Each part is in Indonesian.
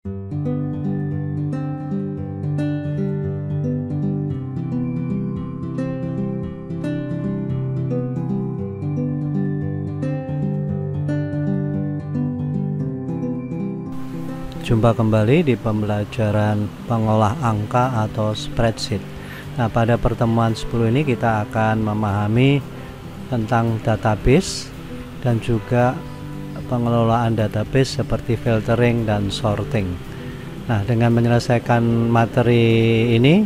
Jumpa kembali di pembelajaran pengolah angka atau spreadsheet. Nah, pada pertemuan 10 ini kita akan memahami tentang database dan juga pengelolaan database seperti filtering dan sorting. Nah, dengan menyelesaikan materi ini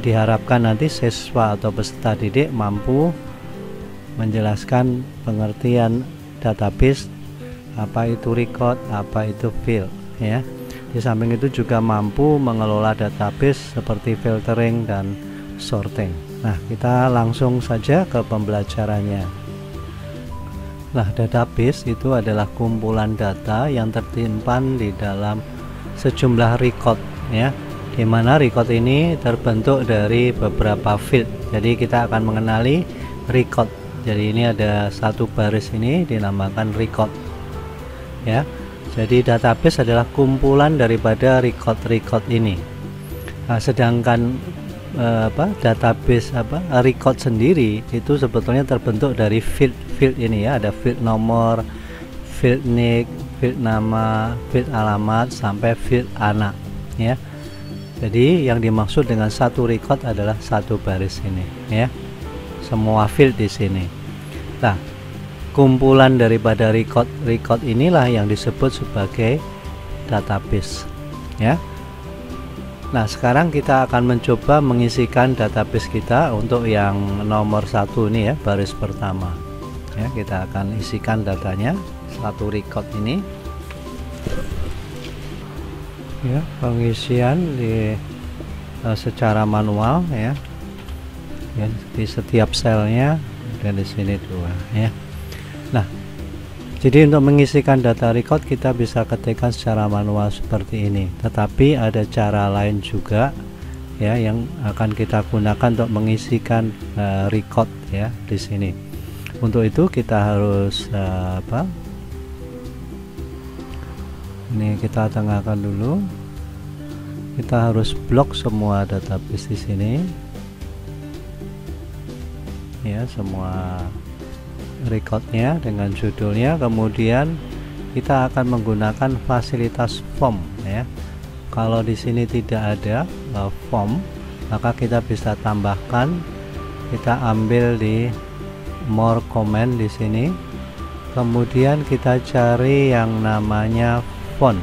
diharapkan nanti siswa atau peserta didik mampu menjelaskan pengertian database, apa itu record, apa itu field, ya. Di samping itu juga mampu mengelola database seperti filtering dan sorting. Nah, kita langsung saja ke pembelajarannya. Nah, database itu adalah kumpulan data yang tersimpan di dalam sejumlah record, ya, di mana record ini terbentuk dari beberapa field. Jadi kita akan mengenali record. Jadi ini ada satu baris ini dinamakan record, ya. Jadi database adalah kumpulan daripada record ini. Nah, sedangkan database record sendiri itu sebetulnya terbentuk dari field ini, ya. Ada field nomor, field nick, field nama, field alamat, sampai field anak, ya. Jadi yang dimaksud dengan satu record adalah satu baris ini, ya. Semua field di sini. Nah, kumpulan daripada record inilah yang disebut sebagai database, ya. Nah, sekarang kita akan mencoba mengisikan database kita untuk yang nomor 1 ini, ya, baris pertama, ya. Kita akan isikan datanya satu record ini, ya. Pengisian secara manual, ya, di setiap selnya, dan di sini 2, ya. Nah, jadi untuk mengisikan data record kita bisa ketikkan secara manual seperti ini. Tetapi ada cara lain juga, ya, yang akan kita gunakan untuk mengisikan record, ya, di sini. Untuk itu kita harus ini kita tengahkan dulu. Kita harus blok semua database di sini, ya, semua recordnya dengan judulnya. Kemudian kita akan menggunakan fasilitas form, ya. Kalau di sini tidak ada form, maka kita bisa tambahkan. Kita ambil di more comment di sini, kemudian kita cari yang namanya form,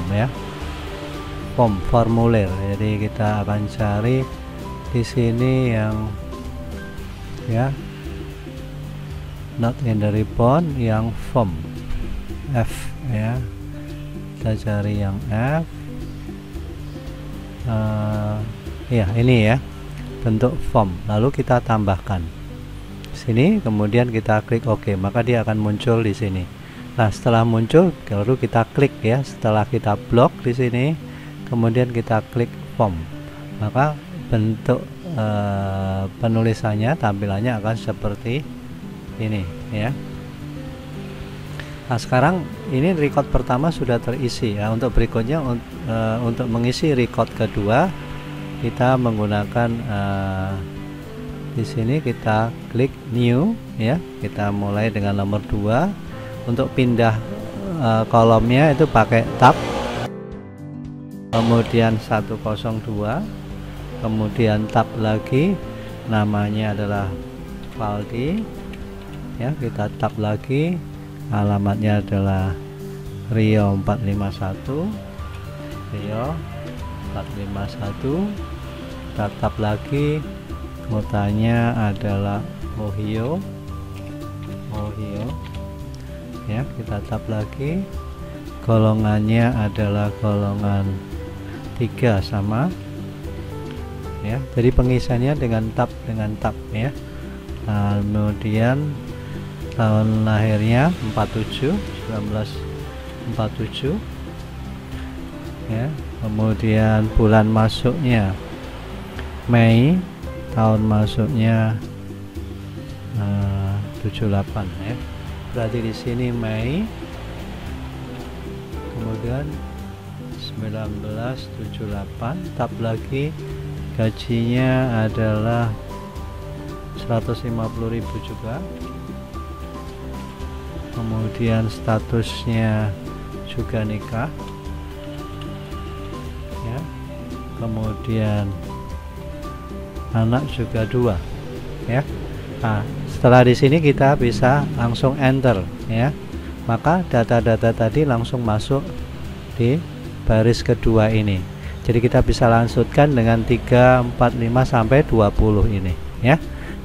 ya, form formulir. Jadi kita akan cari di sini yang, ya, not in the ribbon, yang form F, ya. Kita cari yang F, ya, ini, ya, bentuk form. Lalu kita tambahkan sini, kemudian kita klik OK, maka dia akan muncul di sini. Nah, setelah muncul baru kita klik, ya. Setelah kita blok di sini, kemudian kita klik form, maka bentuk penulisannya, tampilannya akan seperti ini, ya. Nah, sekarang ini record pertama sudah terisi, ya. Untuk berikutnya untuk mengisi record kedua kita menggunakan di sini kita klik new, ya. Kita mulai dengan nomor 2. Untuk pindah kolomnya itu pakai tab, kemudian 102, kemudian tab lagi, namanya adalah Valdi, ya. Kita tab lagi, alamatnya adalah Rio 451, Rio 451. Kita tab lagi, kotanya adalah Ohio, ya. Kita tab lagi, golongannya adalah golongan 3 sama, ya. Jadi pengisiannya dengan tab, ya. Kemudian tahun lahirnya 1947, ya. Kemudian bulan masuknya Mei, tahun masuknya 78, ya. Berarti di sini Mei, kemudian 1978, tab lagi, gajinya adalah 150.000 juga. Kemudian statusnya juga nikah ya. Kemudian anak juga 2 ya. Nah, setelah di sini kita bisa langsung enter ya. Maka data-data tadi langsung masuk di baris kedua ini. Jadi kita bisa lanjutkan dengan 3, 4, 5 sampai 20 ini ya.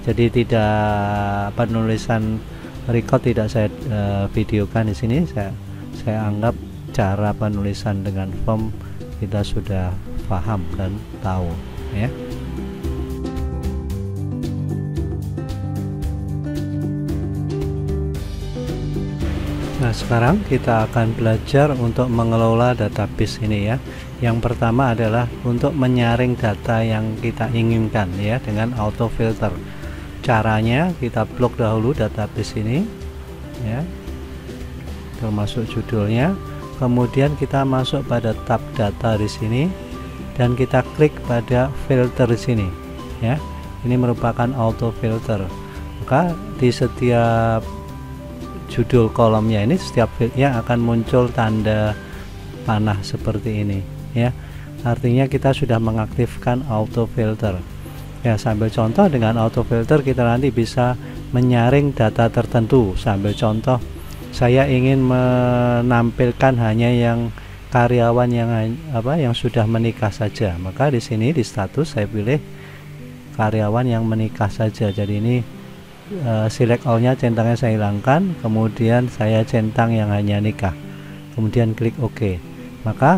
Jadi tidak penulisan record tidak saya videokan di sini. Saya anggap cara penulisan dengan form kita sudah paham dan tahu ya. Nah, sekarang kita akan belajar untuk mengelola database ini ya. Yang pertama adalah untuk menyaring data yang kita inginkan ya dengan auto filter. Caranya kita blok dahulu database ini ya, termasuk judulnya. Kemudian kita masuk pada tab data di sini dan kita klik pada filter di sini ya. Ini merupakan auto filter. Maka di setiap judul kolomnya ini, setiap fieldnya akan muncul tanda panah seperti ini ya. Artinya kita sudah mengaktifkan auto filter ya. Sambil contoh, dengan auto filter kita nanti bisa menyaring data tertentu. Sambil contoh, saya ingin menampilkan hanya yang karyawan yang sudah menikah saja. Maka di sini di status saya pilih karyawan yang menikah saja. Jadi ini select all-nya, centangnya saya hilangkan, kemudian saya centang yang hanya nikah, kemudian klik OK. Maka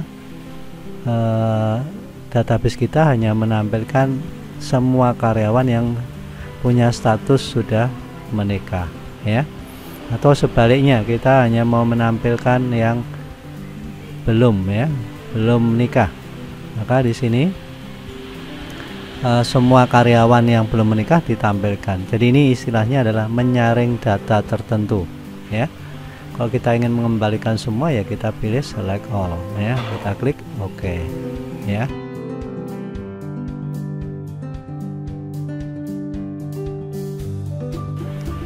database kita hanya menampilkan semua karyawan yang punya status sudah menikah ya. Atau sebaliknya, kita hanya mau menampilkan yang belum ya, belum nikah. Maka di sini semua karyawan yang belum menikah ditampilkan. Jadi ini istilahnya adalah menyaring data tertentu ya. Kalau kita ingin mengembalikan semua ya kita pilih select all ya, kita klik OK ya.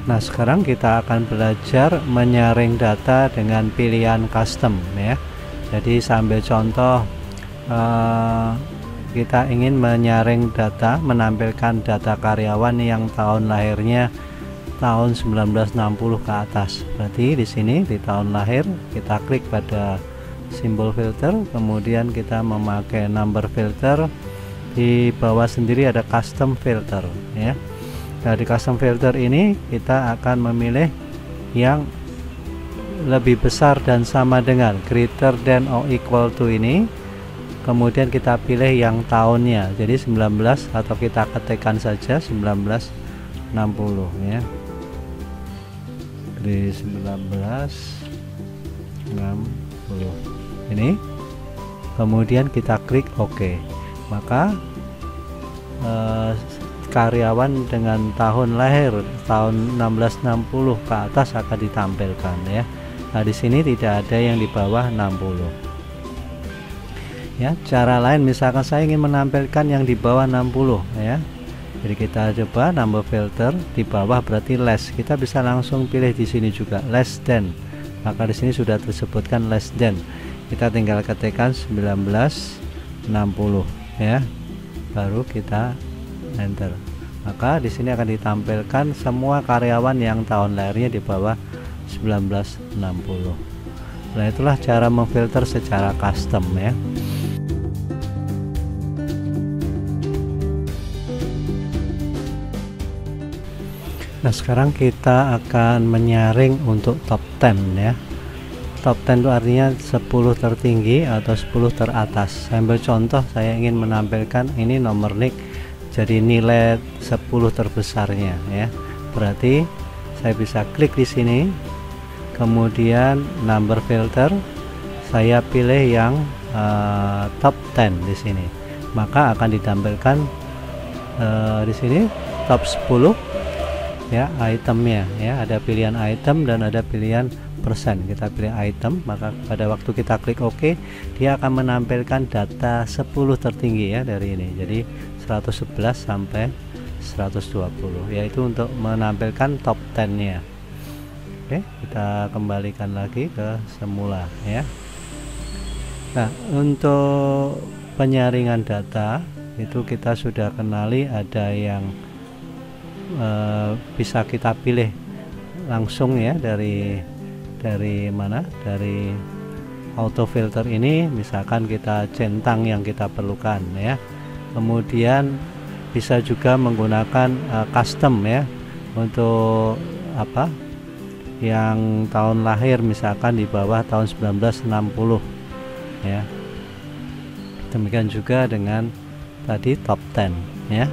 Nah, sekarang kita akan belajar menyaring data dengan pilihan custom ya. Jadi sambil contoh, kita ingin menyaring data, menampilkan data karyawan yang tahun lahirnya tahun 1960 ke atas. Berarti di sini di tahun lahir kita klik pada simbol filter, kemudian kita memakai number filter. Di bawah sendiri ada custom filter ya. Nah, di custom filter ini kita akan memilih yang lebih besar dan sama dengan, greater than or equal to ini. Kemudian kita pilih yang tahunnya, jadi 19, atau kita ketikkan saja 1960 ya. Di 1960 ini, kemudian kita klik OK. Maka karyawan dengan tahun lahir tahun 1660 ke atas akan ditampilkan ya. Nah, di sini tidak ada yang di bawah 60 ya. Cara lain, misalkan saya ingin menampilkan yang di bawah 60 ya. Jadi kita coba number filter, di bawah berarti less. Kita bisa langsung pilih di sini juga less than. Maka di sini sudah tersebutkan less than. Kita tinggal ketikkan 1960 ya. Baru kita enter. Maka di sini akan ditampilkan semua karyawan yang tahun lahirnya di bawah 1960. Nah, itulah cara memfilter secara custom ya. Nah, sekarang kita akan menyaring untuk top 10 ya. Top 10 itu artinya 10 tertinggi atau 10 teratas. Saya ambil contoh, saya ingin menampilkan ini nomor NIK, jadi nilai 10 terbesarnya ya. Berarti saya bisa klik di sini, kemudian number filter, saya pilih yang top 10 di sini. Maka akan ditampilkan di sini top 10 ya, itemnya ya. Ada pilihan item dan ada pilihan kita pilih item, maka pada waktu kita klik OK dia akan menampilkan data 10 tertinggi ya dari ini, jadi 111 sampai 120, yaitu untuk menampilkan top 10 nya. Oke, kita kembalikan lagi ke semula ya. Nah, untuk penyaringan data itu kita sudah kenali, ada yang bisa kita pilih langsung ya dari mana, dari auto filter ini, misalkan kita centang yang kita perlukan ya. Kemudian bisa juga menggunakan custom ya, untuk yang tahun lahir misalkan di bawah tahun 1960 ya. Demikian juga dengan tadi top 10 ya.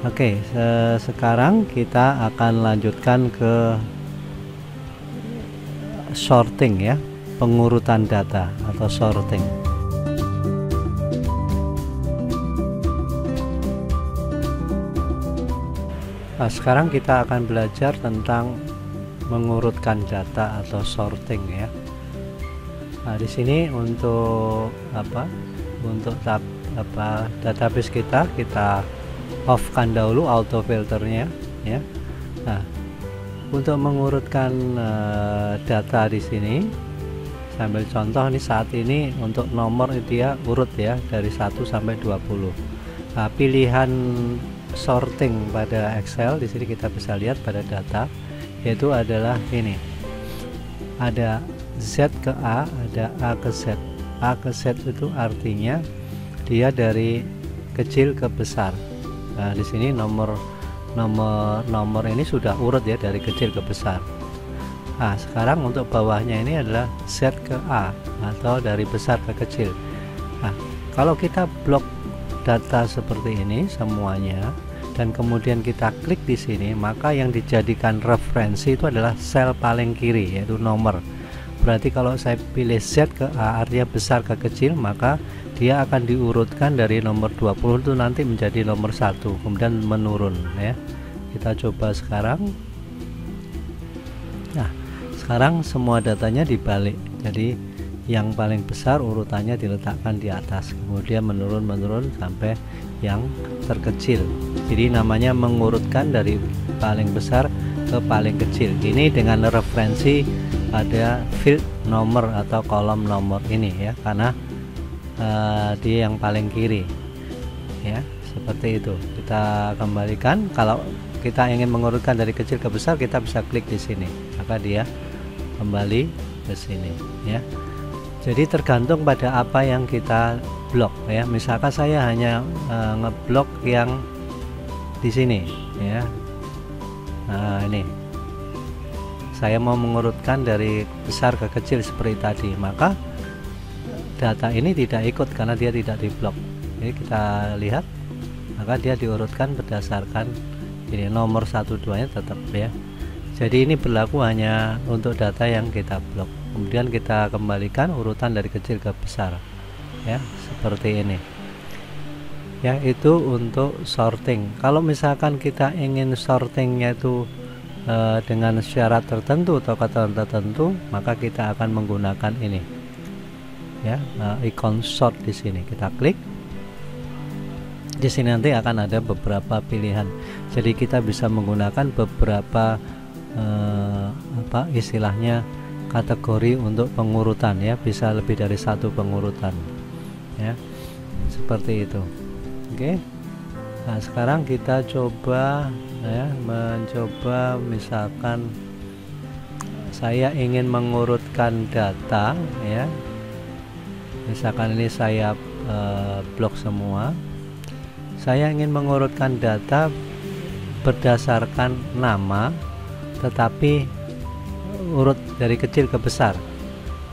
Oke, sekarang kita akan lanjutkan ke sorting ya, pengurutan data atau sorting. Nah, sekarang kita akan belajar tentang mengurutkan data atau sorting ya. Nah, di sini untuk untuk database kita off kan dahulu auto filternya ya. Nah, untuk mengurutkan data di sini, sambil contoh nih, saat ini untuk nomor dia urut ya dari 1 sampai 20. Nah, pilihan sorting pada Excel di sini kita bisa lihat pada data, yaitu adalah ini, ada Z ke A, ada A ke Z. A ke Z itu artinya dia dari kecil ke besar. Nah, di sini nomor ini sudah urut ya dari kecil ke besar. Nah, sekarang untuk bawahnya ini adalah Z ke A atau dari besar ke kecil. Nah, kalau kita blok data seperti ini semuanya dan kemudian kita klik di sini, maka yang dijadikan referensi itu adalah sel paling kiri, yaitu nomor. Berarti kalau saya pilih Z ke A artinya besar ke kecil, maka dia akan diurutkan dari nomor 20 itu nanti menjadi nomor 1, kemudian menurun ya. Kita coba sekarang. Nah, sekarang semua datanya dibalik, jadi yang paling besar urutannya diletakkan di atas, kemudian menurun sampai yang terkecil. Jadi namanya mengurutkan dari paling besar ke paling kecil. Ini dengan referensi pada field nomor atau kolom nomor ini ya, karena dia yang paling kiri ya, seperti itu. Kita kembalikan, kalau kita ingin mengurutkan dari kecil ke besar, kita bisa klik di sini, maka dia kembali ke sini ya. Jadi tergantung pada apa yang kita blok ya. Misalkan saya hanya ngeblok yang di sini ya. Nah, ini saya mau mengurutkan dari besar ke kecil seperti tadi, maka data ini tidak ikut karena dia tidak diblok. Jadi kita lihat, maka dia diurutkan berdasarkan ini nomor 1, 2 nya tetap ya. Jadi ini berlaku hanya untuk data yang kita blok. Kemudian kita kembalikan urutan dari kecil ke besar ya, seperti ini ya. Itu untuk sorting. Kalau misalkan kita ingin sortingnya itu dengan syarat tertentu atau ketentuan tertentu, maka kita akan menggunakan ini ya, ikon sort di sini. Kita klik di sini, nanti akan ada beberapa pilihan. Jadi kita bisa menggunakan beberapa istilahnya kategori untuk pengurutan ya, bisa lebih dari satu pengurutan ya, seperti itu. Oke. Nah, sekarang kita coba ya, mencoba misalkan saya ingin mengurutkan data ya, misalkan ini saya blok semua. Saya ingin mengurutkan data berdasarkan nama, tetapi urut dari kecil ke besar.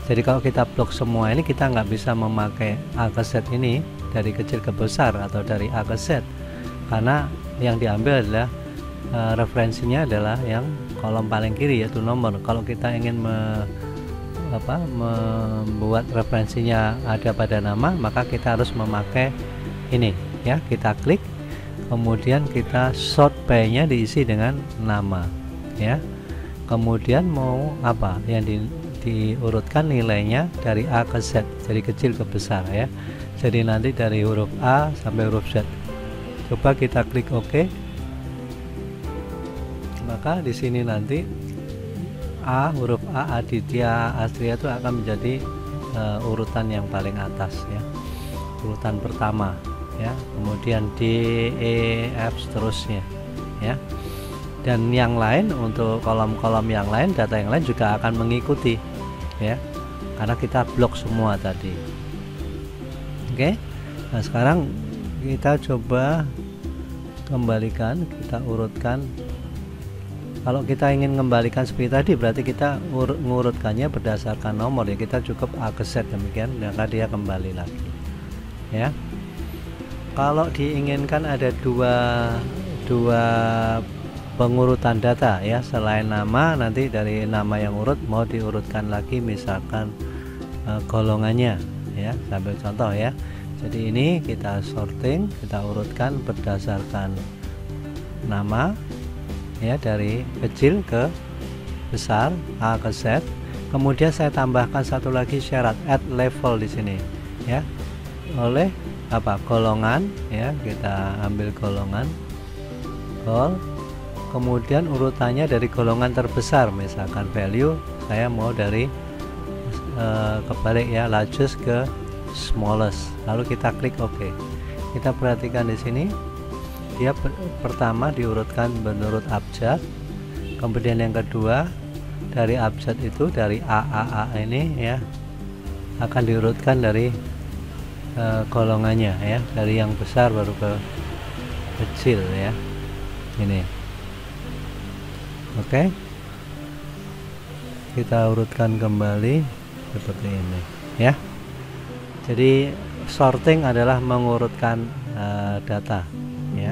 Jadi kalau kita blok semua ini, kita nggak bisa memakai A ke Z ini dari kecil ke besar atau dari A ke Z, karena yang diambil adalah referensinya adalah yang kolom paling kiri, yaitu nomor. Kalau kita ingin membuat referensinya ada pada nama, maka kita harus memakai ini ya. Kita klik, kemudian kita sort by nya diisi dengan nama ya. kemudian mau apa yang diurutkan nilainya dari A ke Z, dari kecil ke besar ya. Jadi nanti dari huruf A sampai huruf Z. Coba kita klik OK. Maka di sini nanti huruf A Aditya Astria itu akan menjadi urutan yang paling atas ya, urutan pertama ya, kemudian D, E, F seterusnya ya. Dan yang lain, untuk kolom-kolom yang lain, data yang lain juga akan mengikuti ya, karena kita blok semua tadi. Oke, nah sekarang kita coba kembalikan, kita urutkan. Kalau kita ingin mengembalikan seperti tadi, berarti kita mengurutkannya berdasarkan nomor ya, kita cukup A ke Z demikian, maka dia kembali lagi ya. Kalau diinginkan ada dua pengurutan data ya, selain nama, nanti dari nama yang urut mau diurutkan lagi misalkan golongannya ya, sambil contoh ya. Jadi ini kita sorting, kita urutkan berdasarkan nama ya, dari kecil ke besar, A ke Z. Kemudian saya tambahkan satu lagi syarat, add level di sini ya, oleh apa, golongan ya, kita ambil golongan call. Kemudian urutannya dari golongan terbesar, misalkan value saya mau dari kebalik ya, largest ke smallest, lalu kita klik OK. Kita perhatikan di sini dia pertama diurutkan menurut abjad, kemudian yang kedua dari abjad itu dari A ini ya akan diurutkan dari golongannya ya, dari yang besar baru ke kecil ya, ini. Oke, kita urutkan kembali seperti ini ya. Jadi sorting adalah mengurutkan data ya.